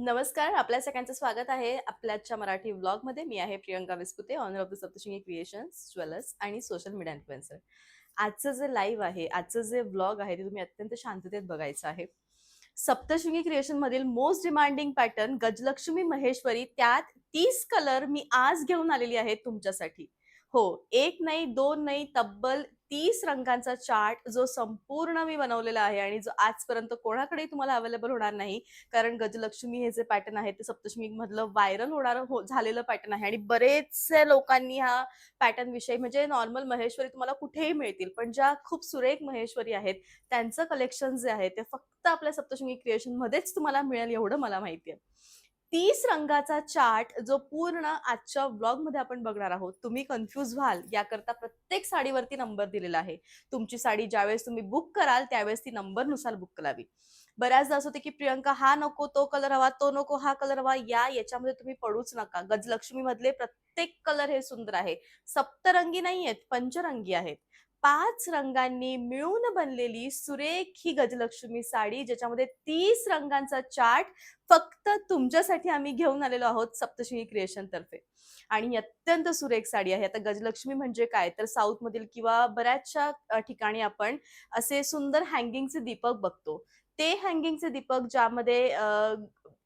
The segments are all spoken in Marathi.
नमस्कार, आपल्या सगळ्यांचं स्वागत आहे आपल्याच्या मराठी व्लॉगमध्ये. मी आहे Priyanka Vispute, owner of the Saptashrungi creations, jewellers आणि सोशल मीडिया इन्फ्लुएन्सर. आजचं जे लाईव्ह आहे, आजचं जे व्लॉग आहे, ते तुम्ही अत्यंत शांततेत बघायचं आहे. सप्तशृंगी क्रिएशन मधील most demanding pattern Gajalakshmi Maheshwari, त्यात 30 कलर मी आज घेऊन आलेली आहे तुमच्यासाठी. हो, एक नाही, दोन नाही, तब्बल 30 रंगांचा चार्ट जो संपूर्ण मी बनवलेला आहे आणि जो आजपर्यंत कोणाकडेही तुम्हाला अवेलेबल होणार नाही. कारण गजलक्ष्मी हे जे पॅटर्न आहे ते सप्तशृंगी मधलं व्हायरल होणारं झालेलं पॅटर्न आहे आणि बरेचसे लोकांनी हा पॅटर्न विषयी, म्हणजे नॉर्मल महेश्वरी तुम्हाला कुठेही मिळतील, पण ज्या खूप सुरेख महेश्वरी आहेत त्यांचं कलेक्शन जे आहे ते फक्त आपल्या सप्तशृंगी क्रिएशन मध्येच तुम्हाला मिळेल एवढं मला माहिती आहे. 30 रंगाचा चार्ट जो पूर्ण आजच्या ब्लॉग मध्ये आपण बघणार आहोत. तुम्ही कन्फ्यूज व्हाल याकरता प्रत्येक साडीवरती नंबर दिलेला आहे. तुमची साडी ज्यावेळेस तुम्ही बुक कराल त्यावेळेस ती नंबरनुसार बुक करावी. बऱ्याचदा असं होतं की प्रियंका हा नको तो कलर हवा, तो नको हा कलर हवा, याच्यामध्ये तुम्ही पडूच नका. गजलक्ष्मी मधले प्रत्येक कलर हे सुंदर आहे. सप्तरंगी नाहीयेत, पंचरंगी आहेत. 5 रंगांनी मिळून बनलेली सुरेख ही गजलक्ष्मी साडी, ज्याच्यामध्ये 30 रंगांचा चार्ट फक्त तुमच्यासाठी आम्ही घेऊन आलेलो आहोत सप्तशृंगी क्रिएशन तर्फे. आणि अत्यंत सुरेख साडी आहे. आता गजलक्ष्मी म्हणजे काय, तर साऊथ मधील किंवा बऱ्याचशा ठिकाणी आपण असे सुंदर हँगिंगचे दीपक बघतो. ते हँगिंगचे दीपक ज्यामध्ये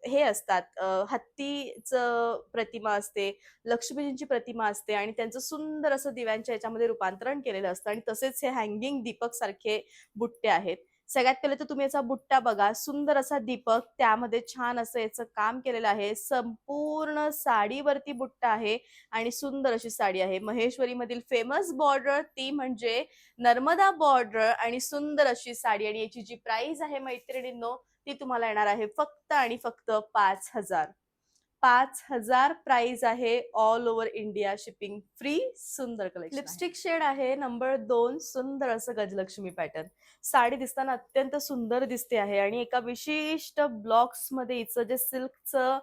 हे असतात, हत्तीचं प्रतिमा असते, लक्ष्मीजींची प्रतिमा असते आणि त्यांचं सुंदर असं दिव्यांच्या याच्यामध्ये रूपांतरण केलेलं असतं आणि तसेच हे हँगिंग दीपक सारखे बुट्टे आहेत. सगळ्यात पहिले तर तुम्ही याचा बुट्टा बघा. सुंदर असा दीपक, त्यामध्ये छान असं याचं काम केलेलं आहे. संपूर्ण साडीवरती बुट्टा आहे आणि सुंदर अशी साडी आहे. महेश्वरीमधील फेमस बॉर्डर ती म्हणजे नर्मदा बॉर्डर आणि सुंदर अशी साडी, आणि याची जी प्राइस आहे मैत्रिणींनो, ती तुम्हाला येणार आहे फक्त आणि फक्त 5,000. 5,000 प्राइस आहे. All over India shipping free. सुंदर कलेक्शन. लिपस्टिक शेड आहे नंबर 2. सुंदर असं गजलक्ष्मी पॅटर्न. साडी दिसताना अत्यंत सुंदर दिसते आहे आणि एका विशिष्ट ब्लॉक्स मध्ये हिचं जे सिल्कचं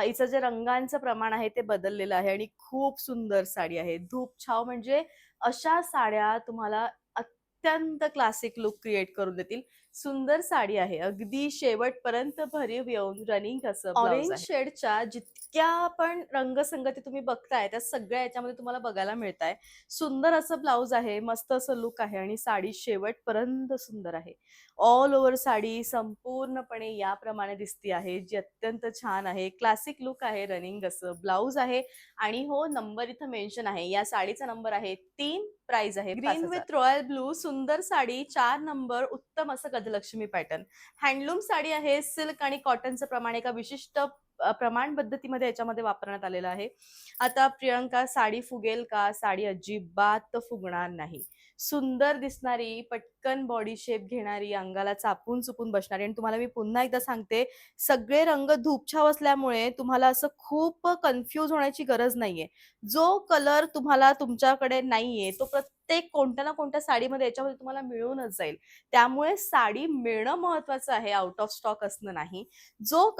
हिचं जे रंगांचं प्रमाण आहे ते बदललेलं आहे आणि खूप सुंदर साडी आहे. धूप छाव म्हणजे अशा साड्या तुम्हाला अत्यंत क्लासिक लुक क्रिएट करून देतील. सुंदर साडी आहे. अगदी शेवटपर्यंत भरीव येऊन रनिंग असं ब्लाउज आहे. ऑरेंज शेडच्या जितक्या पण रंगसंगती तुम्ही बघताय त्या सगळ्या याच्यामध्ये तुम्हाला बघायला मिळताय. सुंदर असं ब्लाउज आहे, मस्त असं लुक आहे आणि साडी शेवटपर्यंत सुंदर आहे. ऑल ओव्हर साडी संपूर्णपणे याप्रमाणे दिसती आहे, जी अत्यंत छान आहे. क्लासिक लुक आहे, रनिंग असं ब्लाउज आहे आणि हो, नंबर इथं मेन्शन आहे. या साडीचा नंबर आहे 3. प्राइस आहे ग्रीन विथ रॉयल ब्लू. सुंदर साडी, 4 नंबर. उत्तम असं गजलक्ष्मी पॅटर्न. हँडलूम साडी आहे. सिल्क आणि कॉटनचं प्रमाण एका विशिष्ट प्रमाण पद्धतीमध्ये याच्यामध्ये वापरण्यात आलेलं आहे. आता प्रियंका साडी फुगेल का? साडी अजिबात फुगणार नाही. सुंदर दिसणारी, पटकन बॉडी शेप घेणारी, अंगाला चापून चुपून बसणारी. आणि तुम्हाला मी पुन्हा एकदा सांगते, सगळे रंग धूपछाव असल्यामुळे तुम्हाला असं खूप कन्फ्यूज होण्याची गरज नाहीये. जो कलर तुम्हाला तुमच्याकडे नाहीये तो प्रत्येक कोणत्या ना कोणत्या साडीमध्ये याच्यामध्ये तुम्हाला मिळूनच जाईल. त्यामुळे साडी मिळणं महत्वाचं आहे, आउट ऑफ स्टॉक असणं नाही.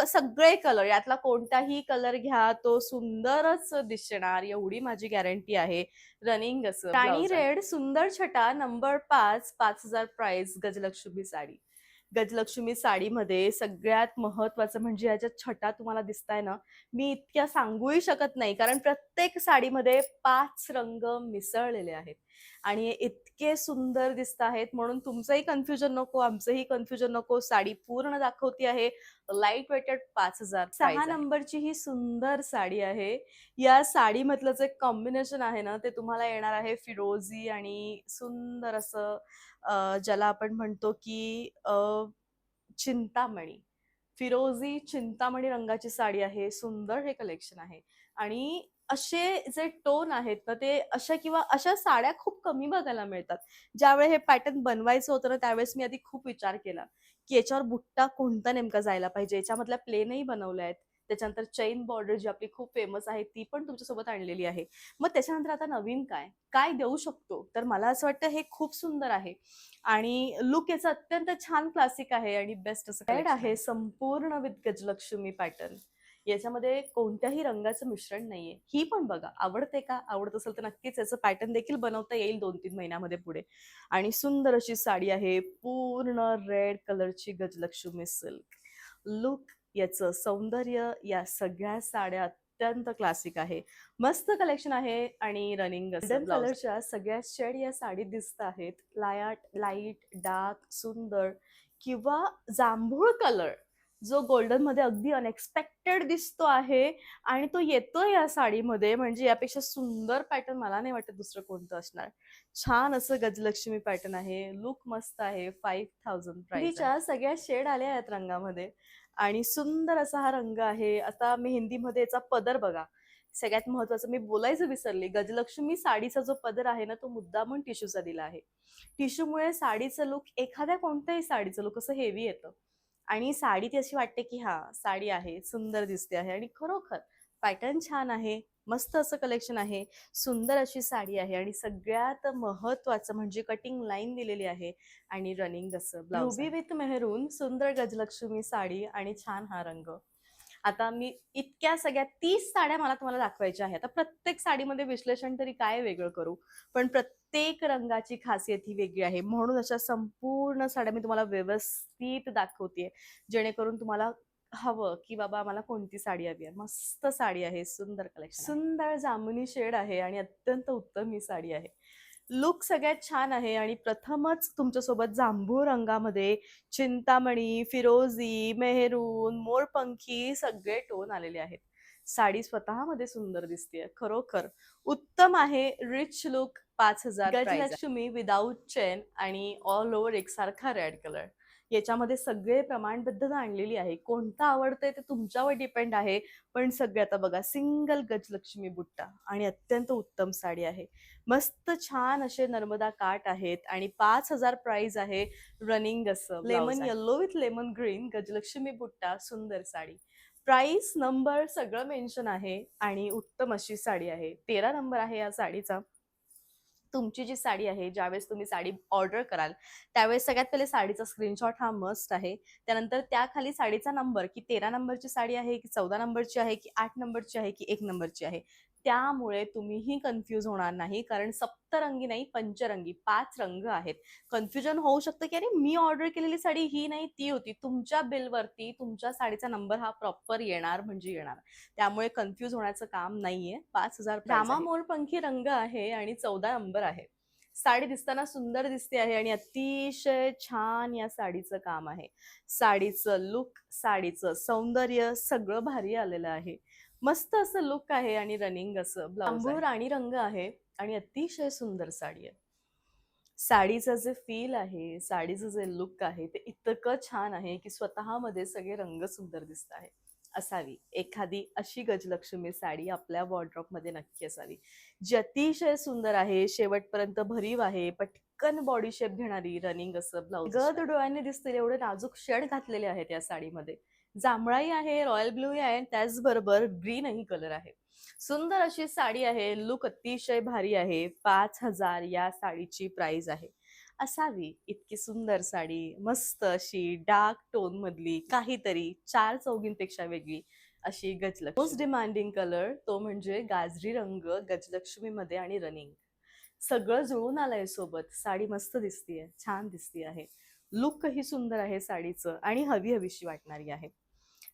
सगळे कलर यातला कोणताही कलर घ्या तो सुंदरच दिसणार, एवढी माझी गॅरंटी आहे. रनिंग असं राणी रेड सुंदर छटा नंबर 5. 5,000 प्राइस. गजलक्ष्मी साडी. गजलक्ष्मी साडीमध्ये सगळ्यात महत्वाचं म्हणजे याच्यात छटा तुम्हाला दिसताय ना, मी इतक्या सांगूही शकत नाही, कारण प्रत्येक साडीमध्ये 5 रंग मिसळलेले आहेत आणि इतके सुंदर दिसत आहेत. म्हणून तुमचंही कन्फ्युजन नको, आमचंही कन्फ्युजन नको. साडी पूर्ण दाखवती आहे. Light weighted 5,000. 6 नंबरची ही सुंदर साडी आहे. या साडीमधलं जे कॉम्बिनेशन आहे ना, ते तुम्हाला येणार आहे फिरोजी आणि सुंदर असं ज्याला आपण म्हणतो की चिंतामणी. फिरोजी चिंतामणी रंगाची साडी आहे. सुंदर हे कलेक्शन आहे आणि असे जे टोन आहेत ना, ते अशा किंवा अशा साड्या खूप कमी बघायला मिळतात. ज्यावेळी हे पॅटर्न बनवायचं होतं ना, त्यावेळेस मी आधी खूप विचार केला की याच्यावर बुट्टा कोणता नेमका जायला पाहिजे. याच्यामधल्या प्लेनही बनवल्या आहेत. त्याच्यानंतर चैन बॉर्डर जी आपली खूप फेमस आहे ती पण तुमच्यासोबत आणलेली आहे. मग त्याच्यानंतर आता नवीन काय काय देऊ शकतो, तर मला असं वाटतं हे खूप सुंदर आहे आणि लुक याचा अत्यंत छान क्लासिक आहे आणि बेस्ट असं कलेक्शन आहे. संपूर्ण विथ गजलक्ष्मी पॅटर्न. याच्यामध्ये कोणत्याही रंगाचं मिश्रण नाहीये. ही पण बघा, आवडते का? आवडत असेल तर नक्कीच याचं पॅटर्न देखील बनवता येईल 2-3 महिन्यामध्ये पुढे. आणि सुंदर अशी साडी आहे, पूर्ण रेड कलरची गजलक्ष्मी सिल्क. लुक याचं सौंदर्य या सगळ्या साड्या अत्यंत क्लासिक आहे. मस्त कलेक्शन आहे आणि रनिंग असं गोल्डन ब्लाउज. कलरच्या सगळ्या शेड या साडीत दिसत आहेत. लाईट, डार्क, सुंदर किंवा जांभूळ कलर जो गोल्डन मध्ये अगदी अनएक्सपेक्टेड दिसतो आहे आणि तो येतोय या साडीमध्ये, म्हणजे यापेक्षा सुंदर पॅटर्न मला नाही वाटत दुसरं कोणतं असणार. छान असं गजलक्ष्मी पॅटर्न आहे. लुक मस्त आहे. 5000 प्राइस आहे. मेहंदीच्या सगळ्या शेड आल्या आहेत रंगामध्ये आणि सुंदर असा हा रंग आहे. आता मेहंदीमध्ये याचा पदर बघा. सगळ्यात महत्वाचं मी बोलायचं विसरले, गजलक्ष्मी साडीचा जो पदर आहे ना, तो मुद्दामून टिश्यूचा दिला आहे. टिश्यूमुळे साडीचं लुक, एखाद्या कोणत्याही साडीचं लुक असं हेवी येतं आणि साडी ती अशी वाटते की हा साडी आहे, सुंदर दिसते आहे आणि खरोखर पॅटर्न छान आहे. मस्त असं कलेक्शन आहे. सुंदर अशी साडी आहे आणि सगळ्यात महत्वाचं म्हणजे कटिंग लाईन दिलेली आहे आणि रनिंग असं ब्लाउज रुबी आहे. विथ मेहरून सुंदर गजलक्ष्मी साडी आणि छान हा रंग. आता मी इतक्या सगळ्या 30 साड्या मला तुम्हाला दाखवायच्या आहेत. आता प्रत्येक साडीमध्ये विश्लेषण तरी काय वेगळं करू, पण प्रत्येक रंगाची खासियत ही वेगळी आहे. म्हणून अशा संपूर्ण साड्या मी तुम्हाला व्यवस्थित दाखवतेय, जेणेकरून तुम्हाला हवं की बाबा मला कोणती साडी हवी आहे. मस्त साडी आहे, सुंदर कलेक्शन आहे. सुंदर जामुनी शेड आहे आणि अत्यंत उत्तम ही साडी आहे. लुक सगळ्यात छान आहे आणि प्रथमच तुमच्यासोबत जांभूळ रंगामध्ये चिंतामणी, फिरोजी, मेहरून, मोरपंखी सगळे टोन आलेले आहेत. साडी स्वतःमध्ये सुंदर दिसतेय. खरोखर उत्तम आहे. Rich look. 5000 price. Gajalakshmi without chain आणि ऑल ओव्हर एकसारखा रेड कलर. याच्यामध्ये सगळे प्रमाणबद्ध आणलेली आहे. कोणतं आवडतंय ते तुमच्यावर डिपेंड आहे. पण सगळे आता बघा, सिंगल गजलक्ष्मी बुट्टा आणि अत्यंत उत्तम साडी आहे. मस्त छान असे नर्मदा काठ आहेत आणि 5000 प्राइस आहे. रनिंग असं lemon yellow with lemon green Gajalakshmi बुट्टा सुंदर साडी. प्राइस नंबर सगळं मेन्शन आहे आणि उत्तम अशी साडी आहे. 13 नंबर आहे या साडीचा. तुमची जी साडी आहे, ज्यावेळेस तुम्ही साडी ऑर्डर कराल त्यावेळेस सगळ्यात पहिले साडीचा स्क्रीनशॉट हा मस्ट आहे. त्यानंतर त्याखाली साडीचा नंबर, की 13 नंबरची साडी आहे की 14 नंबरची आहे की 8 नंबरची आहे की 1 नंबरची आहे. त्यामुळे तुम्हीही कन्फ्यूज होणार नाही, कारण सप्तरंगी नाही, पंचरंगी 5 रंग आहेत. कन्फ्युजन होऊ शकतं की अरे मी ऑर्डर केलेली साडी ही नाही ती होती. तुमच्या बिलवरती तुमच्या साडीचा नंबर हा प्रॉपर येणार म्हणजे येणार. त्यामुळे कन्फ्यूज होण्याचं काम नाहीये. 5000 प्राइस रामा आहे. मोरपंखी रंग आहे आणि 14 नंबर आहे. साडी दिसताना सुंदर दिसते आहे आणि अतिशय छान या साडीचं काम आहे. साडीचं लुक, साडीचं सौंदर्य सगळं भारी आलेलं आहे. मस्त असं लुक आहे आणि रनिंग असं ब्लाउज जांभूळ आहे. राणी रंग आहे आणि अतिशय सुंदर साडी आहे. साडीचं जे फील आहे, साडीचं जे लुक आहे ते इतकं छान आहे की स्वतःमध्ये सगळे रंग सुंदर दिसत आहे. असावी एखादी अशी गजलक्ष्मी साडी आपल्या वॉर्डरोबमध्ये नक्की असावी, जी अतिशय सुंदर आहे, शेवटपर्यंत भरीव आहे, पटकन बॉडी शेप घेणारी, रनिंग असं ब्लाउज. गद डोळ्यांनी दिसतील एवढे नाजूक शेड घातलेले आहेत या साडीमध्ये. जांभळाही आहे, रॉयल ब्लू आहे, त्याचबरोबर ग्रीनही कलर आहे. सुंदर अशी साडी आहे. लुक अतिशय भारी आहे. 5000 या साडीची प्राइस आहे. असावी इतकी सुंदर साडी, मस्त अशी डार्क टोन मधली, काहीतरी चार चौघींपेक्षा वेगळी अशी मोस्ट गजलक्ष्मी. डिमांडिंग कलर तो म्हणजे गाजरी रंग गजलक्ष्मी मध्ये आणि रनिंग. सगळं जुळून आलंय सोबत. साडी मस्त दिसतीये, छान दिसती आहे. लुकही सुंदर आहे साडीचं आणि हवी हवीशी वाटणारी आहे.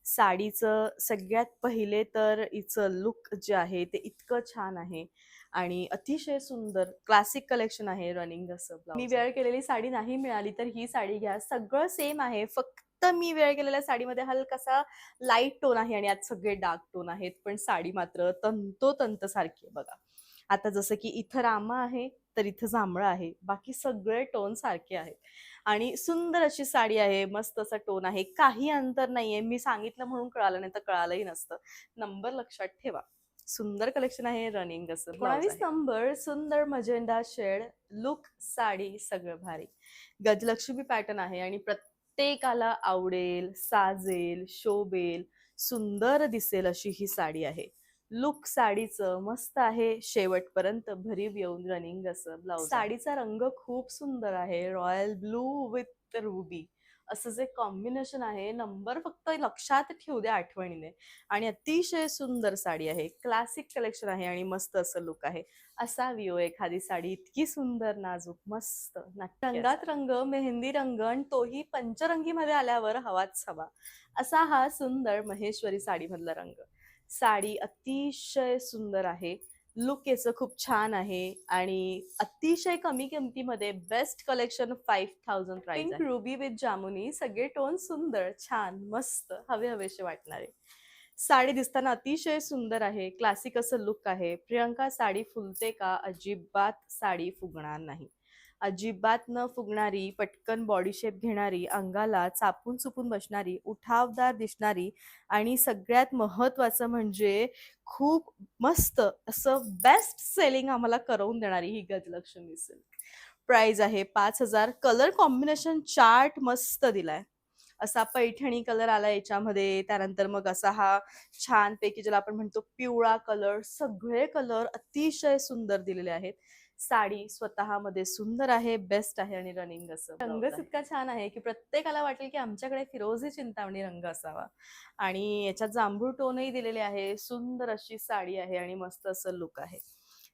साडीचं सगळ्यात पहिले तर हिचं लुक जे आहे ते इतकं छान आहे आणि अतिशय सुंदर क्लासिक कलेक्शन आहे. रनिंग असं मी ब्लाउज. वेअर केलेली साडी नाही मिळाली तर ही साडी घ्या. सगळं सेम आहे, फक्त मी वेअर केलेल्या साडीमध्ये हलकासा लाईट टोन आहे आणि आज सगळे डार्क टोन आहेत, पण साडी मात्र तंतोतंत सारखी आहे बघा. आता जसं की इथं रामा आहे तर इथं जांभळं आहे, बाकी सगळे टोन सारखे आहेत आणि सुंदर अशी साडी आहे. मस्त असा टोन आहे, काही अंतर नाहीये. मी सांगितलं म्हणून कळालं, नाही तर कळालंही नसतं. नंबर लक्षात ठेवा. सुंदर कलेक्शन आहे. रनिंग असं ब्लाउज 19 आहे. नंबर सुंदर मजेंडा शेड. लुक, साडी सगळं भारी. गजलक्ष्मी पॅटर्न आहे आणि प्रत्येकाला आवडेल, साजेल, शोभेल, सुंदर दिसेल अशी ही साडी आहे. लुक साडीचं मस्त आहे, शेवटपर्यंत भरीव येऊन रनिंग असं ब्लाउज. साडीचा रंग खूप सुंदर आहे. Royal blue with ruby. असं जे कॉम्बिनेशन आहे, नंबर फक्त लक्षात ठेवू द्या आठवणीने. आणि अतिशय सुंदर साडी आहे, क्लासिक कलेक्शन आहे आणि मस्त असं लुक आहे. असावी हो एखादी साडी, इतकी सुंदर, नाजूक, मस्त, नक्की रंगात असावी. रंग, मेहंदी रंग आणि तोही पंचरंगीमध्ये आल्यावर हवाच हवा. असा हा सुंदर महेश्वरी साडीमधला रंग. साडी अतिशय सुंदर आहे. लुक याचं खूप छान आहे आणि अतिशय कमी किमतीमध्ये बेस्ट कलेक्शन 5000 प्राइस पिंक आहे. रुबी विथ जामुनी, सगळे टोन सुंदर, छान, मस्त, हवे हवेसे वाटणारे. साडी दिसताना अतिशय सुंदर आहे, क्लासिक असं लुक आहे. प्रियंका साडी फुलते का? अजिबात साडी फुगणार नाही. अजिबात न फुगणारी, पटकन बॉडी शेप घेणारी, अंगाला चापून चुपून बसणारी, उठावदार दिसणारी आणि सगळ्यात महत्वाचं म्हणजे खूप मस्त असं बेस्ट सेलिंग आम्हाला करवून देणारी ही गजलक्ष्मी सिल्क. प्राइस आहे 5000. कलर कॉम्बिनेशन चार्ट मस्त दिलाय. असा पैठणी कलर आला याच्यामध्ये, त्यानंतर मग असा हा छानपैकी ज्याला आपण म्हणतो पिवळा कलर, सगळे कलर अतिशय सुंदर दिलेले आहेत. साडी स्वतःमध्ये सुंदर आहे, बेस्ट आहे आणि रनिंग असं रंगच इतका छान आहे की प्रत्येकाला वाटेल की आमच्याकडे फिरोझी चिंतामणी रंग असावा. आणि याच्यात जांभूळ टोनही दिलेले आहे. सुंदर अशी साडी आहे आणि मस्त असं लुक आहे.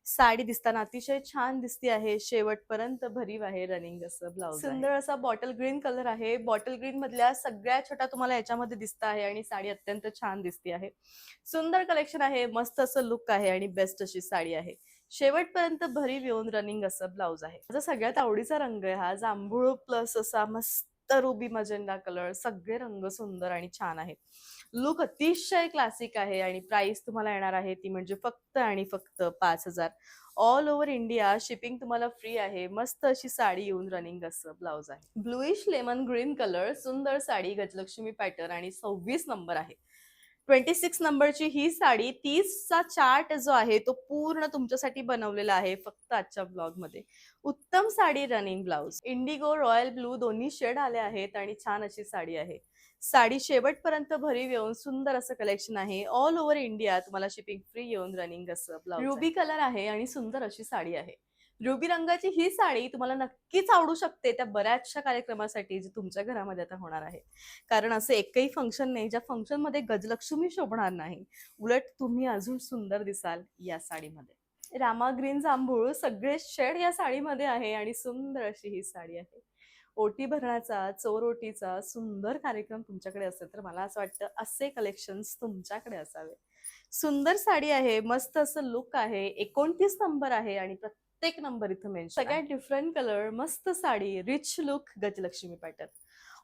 साडी दिसताना अतिशय छान दिसते आहे, शेवटपर्यंत भरीव आहे, रनिंग असं ब्लाउज. सुंदर असा बॉटल ग्रीन कलर आहे. बॉटल ग्रीन मधल्या सगळ्या छटा तुम्हाला याच्यामध्ये दिसत आहे आणि साडी अत्यंत छान दिसते आहे. सुंदर कलेक्शन आहे, मस्त असं लुक आहे आणि बेस्ट अशी साडी आहे. शेवटपर्यंत भरीव येऊन रनिंग असं ब्लाउज आहे. माझा सगळ्यात आवडीचा रंग आहे हा, जांभूळ प्लस असा मस्त रुबी मजेंडा कलर. सगळे रंग सुंदर आणि छान आहेत. लुक अतिशय क्लासिक आहे आणि प्राइस तुम्हाला येणार आहे ती म्हणजे फक्त आणि फक्त 5000. ऑल ओव्हर इंडिया शिपिंग तुम्हाला फ्री आहे. मस्त अशी साडी येऊन रनिंग असं ब्लाउज आहे. ब्लूइश लेमन ग्रीन कलर, सुंदर साडी, गजलक्ष्मी पॅटर्न आणि 26 नंबर आहे. 26 नंबरची ही साडी, 30चा चार्ट जो आहे तो पूर्ण तुमच्यासाठी बनवलेला आहे फक्त आजच्या ब्लॉग मध्ये. उत्तम sari, running blouse, Indigo, royal blue दोन्ही शेड आले आहेत आणि छान अशी साडी आहे. साडी शेवटपर्यंत भरीव येऊन सुंदर असं कलेक्शन आहे. ऑल ओव्हर इंडिया तुम्हाला शिपिंग फ्री येऊन रनिंग असं ब्लाउज. रुबी कलर आहे आणि सुंदर अशी साडी आहे. रुबी रंगाची ही साडी तुम्हाला नक्कीच आवडू शकते त्या बऱ्याचशा कार्यक्रमासाठी जे तुमच्या घरामध्ये आता होणार आहे. कारण असं एकही फंक्शन नाही ज्या फंक्शन मध्ये गजलक्ष्मी शोभणार नाही. उलट तुम्ही अजून सुंदर दिसाल या साडीमध्ये. रामा ग्रीन जांभूळ सगळे शेड या साडीमध्ये आहे आणि सुंदर अशी ही साडी आहे. ओटी भरण्याचा, चोरोटीचा सुंदर कार्यक्रम तुमच्याकडे असेल तर मला असं वाटतं असे कलेक्शन्स तुमच्याकडे असावे. सुंदर साडी आहे, मस्त असं लुक आहे. 29 नंबर आहे आणि प्रत्येक नंबर इथं मेन्शन. सगळ्यात डिफरंट कलर, मस्त sari, rich look, Gajalakshmi pattern.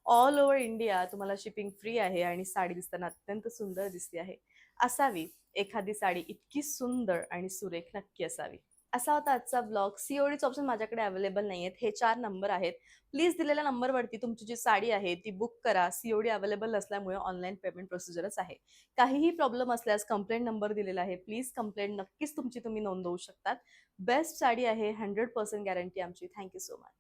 All over India तुम्हाला शिपिंग फ्री आहे आणि साडी दिसताना अत्यंत सुंदर दिसते आहे. असावी एखादी साडी इतकी सुंदर आणि सुरेख, नक्की असावी. असा होता आजचा ब्लॉग. सीओडीचे ऑप्शन माझ्याकडे अवेलेबल नाही आहेत. हे 4 नंबर आहेत. प्लीज दिलेल्या नंबरवरती तुमची जी साडी आहे ती बुक करा. सीओडी अवेलेबल नसल्यामुळे ऑनलाईन पेमेंट प्रोसिजरच आहे. काहीही प्रॉब्लेम असल्यास कंप्लेंट नंबर दिलेला आहे. प्लीज कंप्लेंट नक्कीच तुमची तुम्ही नोंदवू शकतात. बेस्ट साडी आहे, 100% गॅरंटी आमची. Thank you so much.